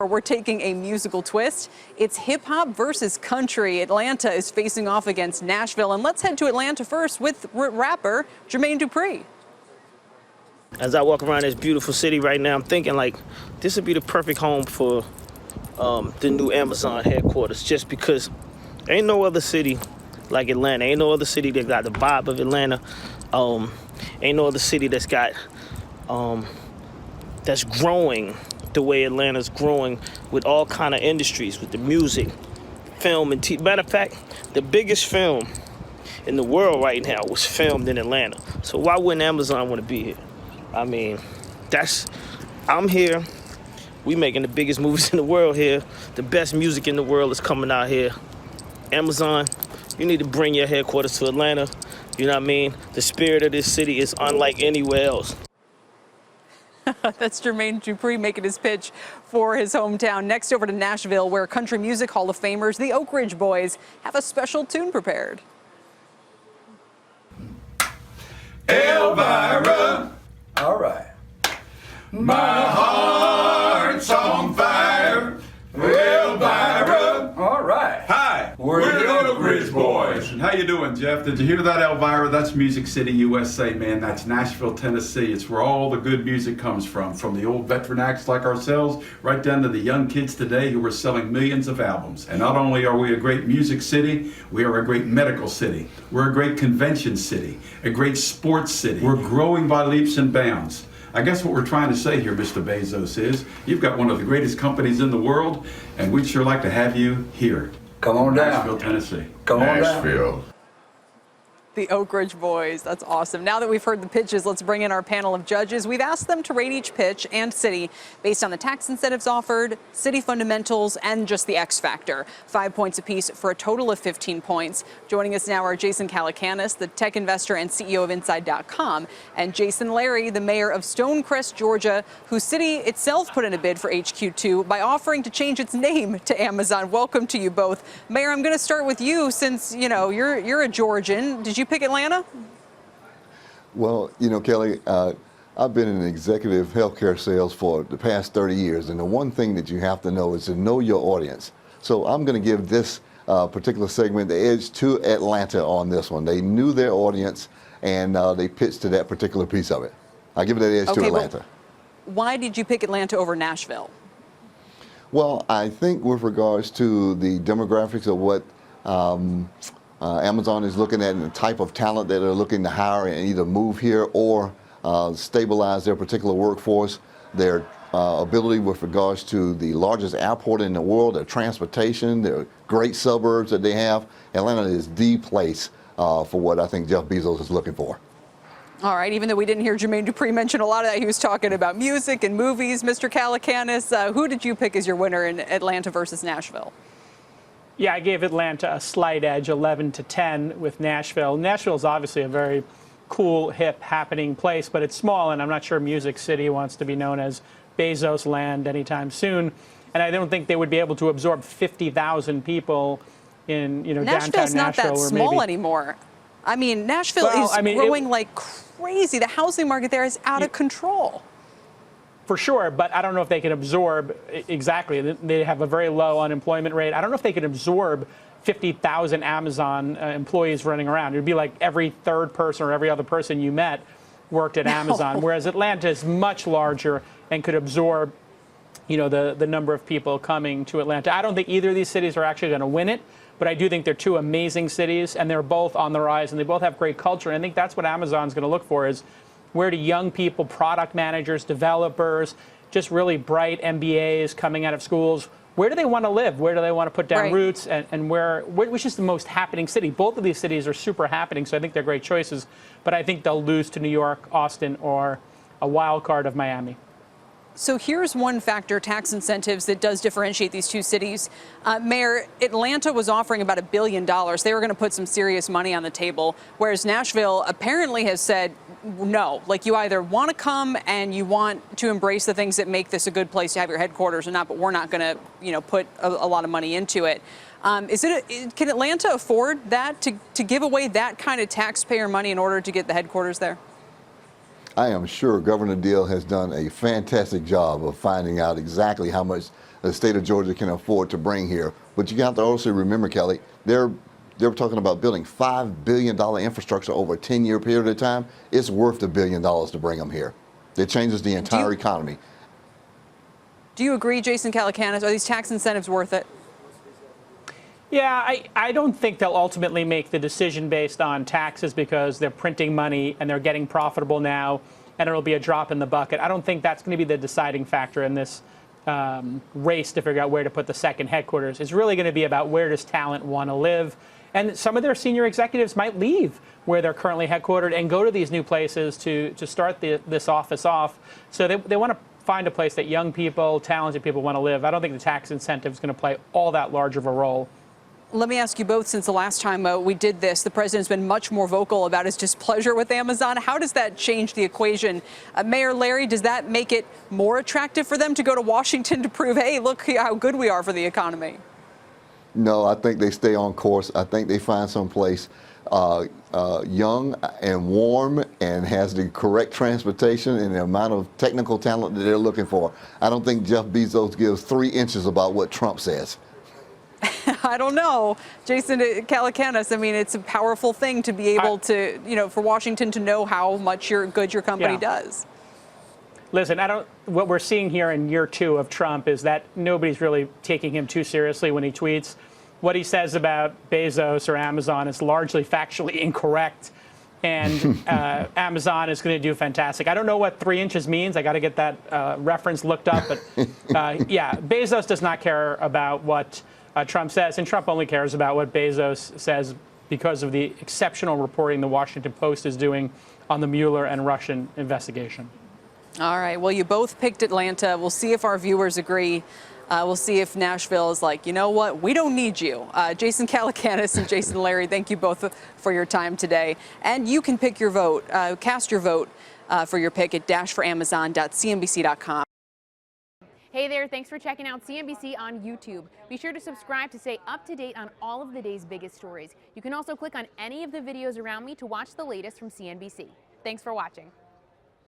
We're taking a musical twist. It's hip hop versus country. Atlanta is facing off against Nashville. And let's head to Atlanta first with rapper Jermaine Dupri. As I walk around this beautiful city right now, I'm thinking like this would be the perfect home for the new Amazon headquarters, just because ain't no other city like Atlanta. Ain't no other city that got the vibe of Atlanta. Ain't no other city that's got that's growing the way Atlanta's growing, with all kind of industries, with the music, film, and TV. Matter of fact, the biggest film in the world right now was filmed in Atlanta. So why wouldn't Amazon want to be here? I mean, I'm here. We making the biggest movies in the world here. The best music in the world is coming out here. Amazon, you need to bring your headquarters to Atlanta. You know what I mean? The spirit of this city is unlike anywhere else. That's Jermaine Dupri making his pitch for his hometown. Next, over to Nashville, where Country Music Hall of Famers, the Oak Ridge Boys, have a special tune prepared. Elvira, all right. My heart's on fire. Elvira, all right. Hi, we're the Oak Ridge Boys. How you doing, Jeff? Did you hear that, Elvira? That's Music City, USA, man. That's Nashville, Tennessee. It's where all the good music comes from the old veteran acts like ourselves, right down to the young kids today who are selling millions of albums. And not only are we a great music city, we are a great medical city. We're a great convention city, a great sports city. We're growing by leaps and bounds. I guess what we're trying to say here, Mr. Bezos, is you've got one of the greatest companies in the world, and we'd sure like to have you here. Come on down. Nashville, Tennessee. Come on Nashville. down. The Oak Ridge Boys. That's awesome. Now that we've heard the pitches, let's bring in our panel of judges. We've asked them to rate each pitch and city based on the tax incentives offered, city fundamentals, and just the X factor. 5 points apiece for a total of 15 points. Joining us now are Jason Calacanis, the tech investor and CEO of Inside.com, and Jason Larry, the mayor of Stonecrest, Georgia, whose city itself put in a bid for HQ2 by offering to change its name to Amazon. Welcome to you both. Mayor, I'm going to start with you since, you know, you're a Georgian. Did you pick Atlanta? Well, you know, Kelly, I've been in executive healthcare sales for the past 30 years, and the one thing that you have to know is to know your audience. So I'm going to give this particular segment the edge to Atlanta on this one. They knew their audience, and they pitched to that particular piece of it. I give it that edge to Atlanta. Well, why did you pick Atlanta over Nashville? Well, I think with regards to the demographics of what Amazon is looking at and the type of talent that they're looking to hire and either move here or stabilize their particular workforce, their ability with regards to the largest airport in the world, their transportation, their great suburbs that they have. Atlanta is the place for what I think Jeff Bezos is looking for. All right, even though we didn't hear Jermaine Dupri mention a lot of that, he was talking about music and movies. Mr. Calacanis, who did you pick as your winner in Atlanta versus Nashville? Yeah, I gave Atlanta a slight edge, 11-10 with Nashville. Nashville is obviously a very cool, hip, happening place, but it's small, and I'm not sure Music City wants to be known as Bezos land anytime soon. And I don't think they would be able to absorb 50,000 people in, you know, Nashville's downtown not Nashville. that small anymore. I mean, Nashville is growing like crazy. The housing market there is out of control. For sure, but I don't know if they can absorb exactly. They have a very low unemployment rate. I don't know if they can absorb 50,000 Amazon employees running around. It would be like every third person or every other person you met worked at Amazon, whereas Atlanta is much larger and could absorb, you know, the number of people coming to Atlanta. I don't think either of these cities are actually going to win it, but I do think they're two amazing cities, and they're both on the rise, and they both have great culture. And I think that's what Amazon's going to look for, is where do young people, product managers, developers, just really bright MBAs coming out of schools, where do they want to live? Where do they want to put down roots? And which is the most happening city? Both of these cities are super happening, so I think they're great choices. But I think they'll lose to New York, Austin, or a wild card of Miami. So here's one factor, tax incentives, that does differentiate these two cities. Mayor, Atlanta was offering about $1 billion. They were going to put some serious money on the table, whereas Nashville apparently has said no. Like, you either want to come and you want to embrace the things that make this a good place to have your headquarters or not, but we're not going to, you know, put a lot of money into it. Can Atlanta afford that, to give away that kind of taxpayer money in order to get the headquarters there? I am sure Governor Deal has done a fantastic job of finding out exactly how much the state of Georgia can afford to bring here. But you have to also remember, Kelly, they're talking about building $5 billion infrastructure over a 10-year period of time. It's worth $1 billion to bring them here. It changes the entire economy. Do you agree, Jason Calacanis? Are these tax incentives worth it? Yeah, I don't think they'll ultimately make the decision based on taxes because they're printing money and they're getting profitable now, and it'll be a drop in the bucket. I don't think that's going to be the deciding factor in this race to figure out where to put the second headquarters. It's really going to be about where does talent want to live. And some of their senior executives might leave where they're currently headquartered and go to these new places to start this office off. So they want to find a place that young people, talented people want to live. I don't think the tax incentive is going to play all that large of a role. Let me ask you both, since the last time we did this, the president's been much more vocal about his displeasure with Amazon. How does that change the equation? Mayor Larry, does that make it more attractive for them to go to Washington to prove, hey, look how good we are for the economy? No, I think they stay on course. I think they find some place young and warm and has the correct transportation and the amount of technical talent that they're looking for. I don't think Jeff Bezos gives 3 inches about what Trump says. I don't know. Jason Calacanis, I mean, it's a powerful thing to be able to, for Washington to know how much good your company does. Listen, what we're seeing here in year 2 of Trump is that nobody's really taking him too seriously when he tweets. What he says about Bezos or Amazon is largely factually incorrect. And Amazon is going to do fantastic. I don't know what 3 inches means. I got to get that reference looked up. But yeah, Bezos does not care about what Trump says, and Trump only cares about what Bezos says because of the exceptional reporting the Washington Post is doing on the Mueller and Russian investigation. All right. Well, you both picked Atlanta. We'll see if our viewers agree. We'll see if Nashville is like, you know what, we don't need you. Jason Calacanis and Jason Larry, thank you both for your time today. And you can pick your vote, cast your vote for your pick at dashforamazon.cnbc.com. Hey there, thanks for checking out CNBC on YouTube. Be sure to subscribe to stay up to date on all of the day's biggest stories. You can also click on any of the videos around me to watch the latest from CNBC. Thanks for watching.